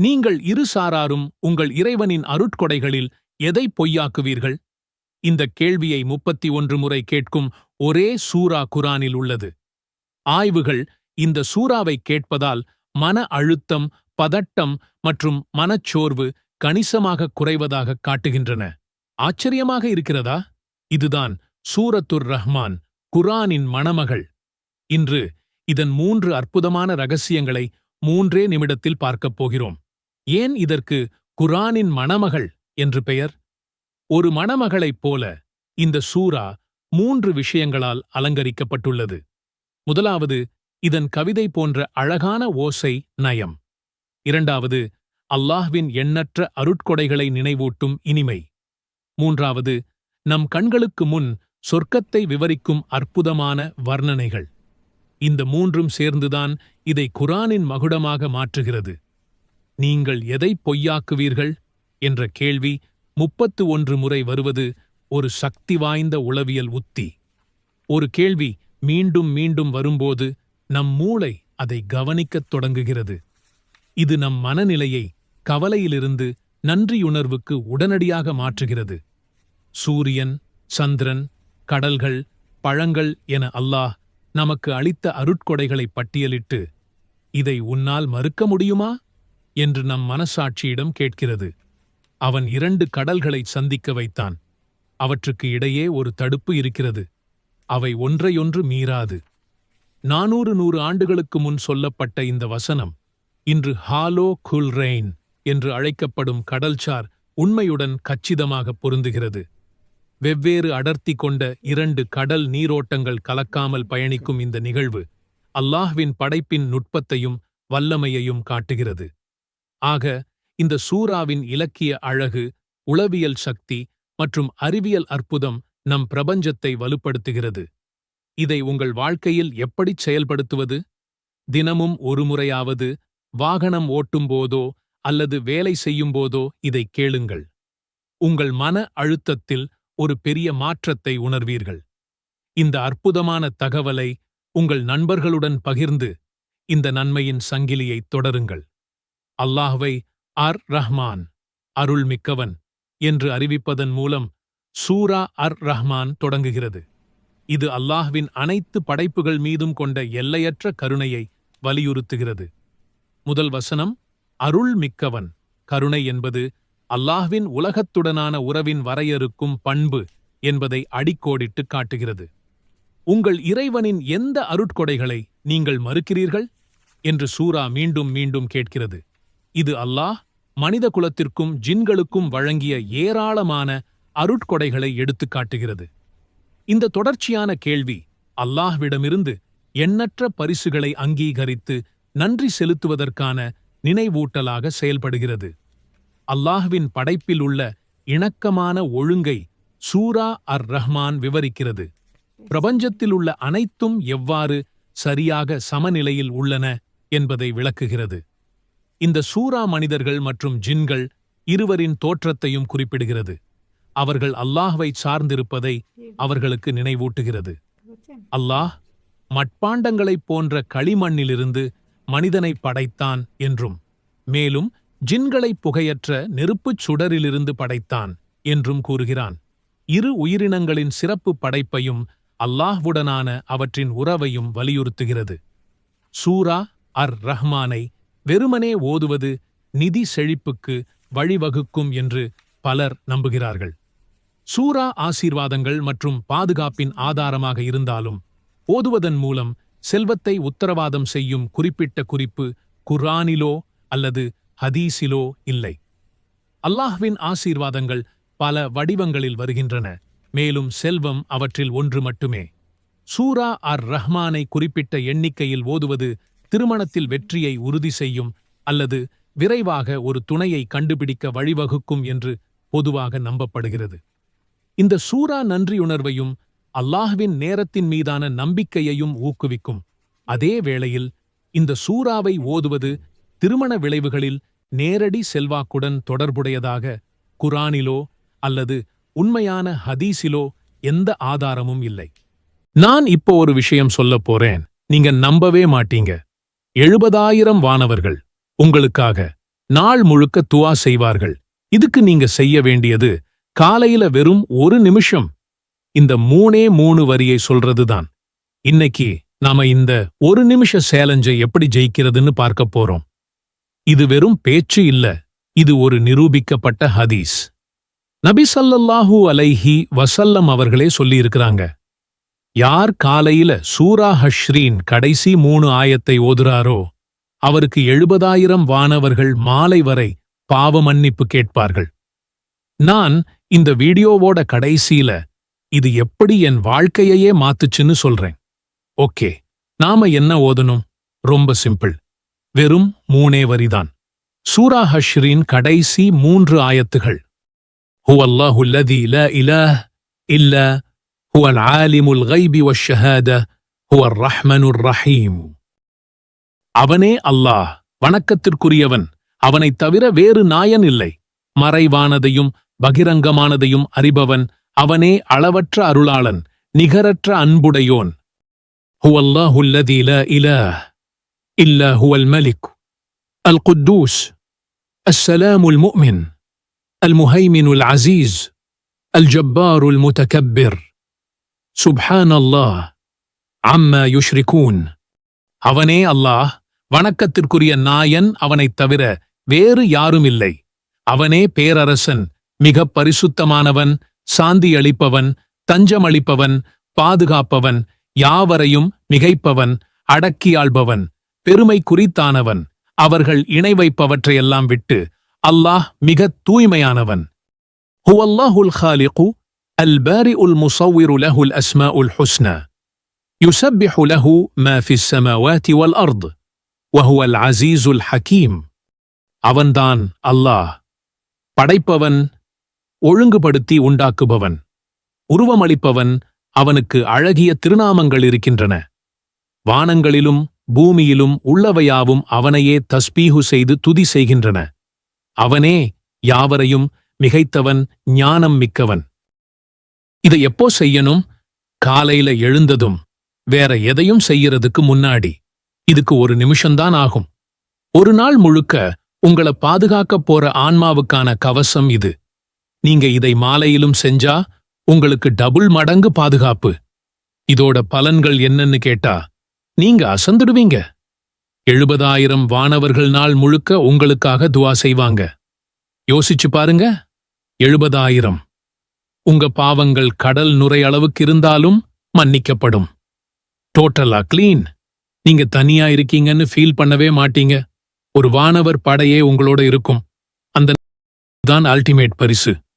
நீங்கள் இரு சாராரும் உங்கள் இறைவனின் அருட்கொடைகளில் எதை பொய்யாக்குவீர்கள்? இந்தக் கேள்வியை 31 முறை கேட்கும் ஒரே சூரா குரானில் உள்ளது. ஆய்வுகள் இந்த சூறாவை கேட்பதால் மன அழுத்தம், பதட்டம் மற்றும் மனச்சோர்வு கணிசமாக குறைவதாக காட்டுகின்றன. ஆச்சரியமாக இருக்கிறதா? இதுதான் சூரத்துர் ரஹ்மான், குரானின் மணமகள். இன்று இதன் 3 அற்புதமான ரகசியங்களை 3 நிமிடத்தில் பார்க்கப் போகிறோம். ஏன் இதற்கு குரானின் மணமகள் என்று பெயர்? ஒரு மணமகளைப் போல இந்த சூரா 3 விஷயங்களால் அலங்கரிக்கப்பட்டுள்ளது. முதலாவது, இதன் கவிதை போன்ற அழகான ஓசை நயம். இரண்டாவது, அல்லாஹ்வின் எண்ணற்ற அருட்கொடைகளை நினைவூட்டும் இனிமை. மூன்றாவது, நம் கண்களுக்கு முன் சொர்க்கத்தை விவரிக்கும் அற்புதமான வர்ணனைகள். இந்த 3ம் சேர்ந்துதான் இதை குரானின் மகுடமாக மாற்றுகிறது. நீங்கள் எதை பொய்யாக்குவீர்கள் என்ற கேள்வி 31 முறை வருவது ஒரு சக்தி வாய்ந்த உளவியல் உத்தி. ஒரு கேள்வி மீண்டும் மீண்டும் வரும்போது நம் மூளை அதை கவனிக்கத் தொடங்குகிறது. இது நம் மனநிலையை கவலையிலிருந்து நன்றியுணர்வுக்கு உடனடியாக மாற்றுகிறது. சூரியன், சந்திரன், கடல்கள், பழங்கள் என அல்லாஹ் நமக்கு அளித்த அருட்கொடைகளை பட்டியலிட்டு, இதை உன்னால் மறுக்க முடியுமா என்று நம் மனசாட்சியிடம் கேட்கிறது. அவன் 2 கடல்களை சந்திக்க வைத்தான். அவற்றுக்கு இடையே ஒரு தடுப்பு இருக்கிறது. அவை ஒன்றையொன்று மீறாது. 400 ஆண்டுகளுக்கு முன் சொல்லப்பட்ட இந்த வசனம் இன்று ஹாலோ குல்ரெயின் என்று அழைக்கப்படும் கடல்சார் உண்மையுடன் கச்சிதமாக பொருந்துகிறது. வெவ்வேறு அடர்த்தி கொண்ட 2 கடல் நீரோட்டங்கள் கலக்காமல் பயணிக்கும் இந்த நிகழ்வு அல்லாஹ்வின் படைப்பின் நுட்பத்தையும் வல்லமையையும் காட்டுகிறது. ஆக, இந்த சூறாவின் இலக்கிய அழகு, உளவியல் சக்தி மற்றும் அறிவியல் அற்புதம் நம் பிரபஞ்சத்தை வலுப்படுத்துகிறது. இதை உங்கள் வாழ்க்கையில் எப்படிச் செயல்படுத்துவது? தினமும் ஒரு முறையாவது, வாகனம் ஓட்டும்போதோ அல்லது வேலை செய்யும்போதோ இதை கேளுங்கள். உங்கள் மன அழுத்தத்தில் ஒரு பெரிய மாற்றத்தை உணர்வீர்கள். இந்த அற்புதமான தகவலை உங்கள் நண்பர்களுடன் பகிர்ந்து இந்த நன்மையின் சங்கிலியைத் தொடருங்கள். அல்லாஹ்வை அர் ரஹ்மான், அருள் மிக்கவன் என்று அறிவிப்பதன் மூலம் சூரா அர் ரஹ்மான் தொடங்குகிறது. இது அல்லாஹ்வின் அனைத்து படைப்புகள் மீதும் கொண்ட எல்லையற்ற கருணையை வலியுறுத்துகிறது. முதல் வசனம், அருள் மிக்கவன். கருணை என்பது அல்லாஹ்வின் உலகத்துடனான உறவின் வரையறுக்கும் பண்பு என்பதை அடிக்கோடிட்டு காட்டுகிறது. உங்கள் இறைவனின் எந்த அருட்கொடைகளை நீங்கள் மறுக்கிறீர்கள் என்று சூரா மீண்டும் மீண்டும் கேட்கிறது. இது அல்லாஹ் மனித குலத்திற்கும் ஜின்களுக்கும் வழங்கிய ஏராளமான அருட்கொடைகளை எடுத்துக் காட்டுகிறது. இந்த தொடர்ச்சியான கேள்வி அல்லாஹ்விடமிருந்து எண்ணற்ற பரிசுகளை அங்கீகரித்து நன்றி செலுத்துவதற்கான நினைவூட்டலாக செயல்படுகிறது. அல்லாஹ்வின் படைப்பில் உள்ள இணக்கமான ஒழுங்கை சூரா அர் ரஹ்மான் விவரிக்கிறது. பிரபஞ்சத்தில் உள்ள அனைத்தும் எவ்வாறு சரியாக சமநிலையில் உள்ளன என்பதை விளக்குகிறது. இந்த சூரா மனிதர்கள் மற்றும் ஜின்கள் இருவரின் தோற்றத்தையும் குறிப்பிடுகிறது. அவர்கள் அல்லாஹ்வை சார்ந்திருப்பதை அவர்களுக்கு நினைவூட்டுகிறது. அல்லாஹ் மட்பாண்டங்களைப் போன்ற களிமண்ணிலிருந்து மனிதனை படைத்தான் என்றும், மேலும் ஜின்களை புகையற்ற நெருப்புச் சுடரிலிருந்து படைத்தான் என்றும் கூறுகிறான். இரு உயிரினங்களின் சிறப்பு படைப்பையும் அல்லாஹ்வுடனான அவற்றின் உறவையும் வலியுறுத்துகிறது. சூரா அர் ரஹ்மானை வெறுமனே ஓதுவது நிதி செழிப்புக்கு வழிவகுக்கும் என்று பலர் நம்புகிறார்கள். சூரா ஆசீர்வாதங்கள் மற்றும் பாதுகாப்பின் ஆதாரமாக இருந்தாலும், ஓதுவதன் மூலம் செல்வத்தை உத்தரவாதம் செய்யும் குறிப்பிட்ட குறிப்பு குர்ஆனிலோ அல்லது ஹதீஸிலோ இல்லை. அல்லாஹ்வின் ஆசீர்வாதங்கள் பல வடிவங்களில் வருகின்றன, மேலும் செல்வம் அவற்றில் ஒன்று மட்டுமே. சூரா அர் ரஹ்மானை குறிப்பிட்ட எண்ணிக்கையில் ஓதுவது திருமணத்தில் வெற்றியை உறுதி செய்யும் அல்லது விரைவாக ஒரு துணையை கண்டுபிடிக்க வழிவகுக்கும் என்று பொதுவாக நம்பப்படுகிறது. இந்த சூரா நன்றியுணர்வையும் அல்லாஹ்வின் நேரத்தின் மீதான நம்பிக்கையையும் ஊக்குவிக்கும். அதே வேளையில் இந்த சூராவை ஓதுவது திருமண விளைவுகளில் நேரடி செல்வாக்குடன் தொடர்புடையதாக குர்ஆனிலோ அல்லது உண்மையான ஹதீஸிலோ எந்த ஆதாரமும் இல்லை. நான் இப்போ ஒரு விஷயம் சொல்லப் போறேன், நீங்க நம்பவே மாட்டீங்க. 70,000 வானவர்கள் உங்களுக்காக நாள் முழுக்க துஆ செய்வார்கள். இதுக்கு நீங்க செய்ய வேண்டியது காலையில வெறும் 1 நிமிஷம் இந்த 3 வரியை சொல்றதுதான். இன்னைக்கு நாம இந்த 1 நிமிஷ சேலஞ்சை எப்படி ஜெயிக்கிறதுன்னு பார்க்க போறோம். இது வெறும் பேச்சு இல்ல, இது ஒரு நிரூபிக்கப்பட்ட ஹதீஸ். நபி ஸல்லல்லாஹு அலைஹி வஸல்லம் அவர்களே சொல்லியிருக்கிறாங்க, யார் காலையில சூரா ஹஷ்ரீன் கடைசி 3 ஆயத்தை ஓதுறாரோ அவருக்கு 70,000 வானவர்கள் மாலை வரை பாவ மன்னிப்பு கேட்பார்கள். நான் இந்த வீடியோவோட கடைசியில இது எப்படி என் வாழ்க்கையையே மாத்துச்சுன்னு சொல்றேன். ஓகே, நாம என்ன ஓதணும்? ரொம்ப சிம்பிள், வெறும் 3 வரிதான். சூரா ஹஷ்ரின் கடைசி 3 ஆயத்துகள். ஹுவல்லாஹு அல்லதி லா இலாஹ இல்லா ஹுவல் ஆலிமுல் கைபி வஷ்ஷஹாத ஹுவர் ரஹ்மானுர் ரஹீம். அவனே அல்லாஹ், வணக்கத்திற்குரியவன், அவனைத் தவிர வேறு நாயன் இல்லை. மறைவானதையும் பகிரங்கமானதையும் அறிபவன், அவனே அளவற்ற அருளாளன், நிகரற்ற அன்புடையோன். ஹுவல்லாஹு அல்லதி லா இலாஹ இல்லா ஹுவல் மலிக் அல் குத்தூஸ் அஸ்ஸலாமுல் முஃமின் அல் முஹைமினுல் அஸீஸ் அல் ஜப்பாருல் முதகப்பிர் சுப்ஹானல்லாஹ் அம்மா யுஷ்ரிகூன். அவனே அல்லாஹ், வணக்கத்திற்குரிய நாயன், அவனைத் தவிர வேறு யாரும் இல்லை. அவனே பேரரசன், மிகப் பரிசுத்தமானவன், சாந்தியளிப்பவன், தஞ்சமளிப்பவன், பாதுகாப்பவன், யாவரையும் மிகைப்பவன், அடக்கியாள்பவன், பெருமை குறித்தானவன். அவர்கள் இணை வைப்பவற்றையெல்லாம் விட்டு அல்லாஹ் மிகத் தூய்மையானவன். ஹுவல்லாஹுல் காலிகு அல் பாரிஉல் முஸவ்விரு லஹுல் அஸ்மாஉல் ஹுஸ்னா யுஸப்பிஹு லஹு மா ஃபிஸ் ஸமாவாதி வல் அர்த் வஹுவல் அஸீஸுல் ஹகீம். அவன்தான் அல்லாஹ், படைப்பவன், ஒழுங்குபடுத்தி உண்டாக்குபவன், உருவமளிப்பவன். அவனுக்கு அழகிய திருநாமங்கள் இருக்கின்றன. வானங்களிலும் பூமியிலும் உள்ளவையாவும் அவனையே தஸ்பீஹு செய்து துதி செய்கின்றன. அவனே யாவரையும் மிகைத்தவன், ஞானம் மிக்கவன். இதை எப்போ செய்யணும்? காலையில எழுந்ததும், வேற எதையும் செய்யறதுக்கு முன்னாடி. இதுக்கு 1 நிமிஷம்தான் ஆகும். ஒரு நாள் முழுக்க உங்களை பாதுகாக்கப் போற ஆன்மாவுக்கான கவசம் இது. நீங்க இதை மாலையிலும் செஞ்சா உங்களுக்கு டபுள் மடங்கு பாதுகாப்பு. இதோட பலன்கள் என்னன்னு கேட்டா நீங்க அசந்துடுவீங்க. 70,000 வானவர்கள் நாள் முழுக்க உங்களுக்காக துஆ செய்வாங்க. யோசிச்சு பாருங்க, 70,000. உங்க பாவங்கள் கடல் நுரை அளவுக்கு இருந்தாலும் மன்னிக்கப்படும். டோட்டலா கிளீன். நீங்க தனியா இருக்கீங்கன்னு ஃபீல் பண்ணவே மாட்டீங்க. ஒரு வானவர் படையே உங்களோட இருக்கும். அந்த தான் அல்டிமேட் பரிசு.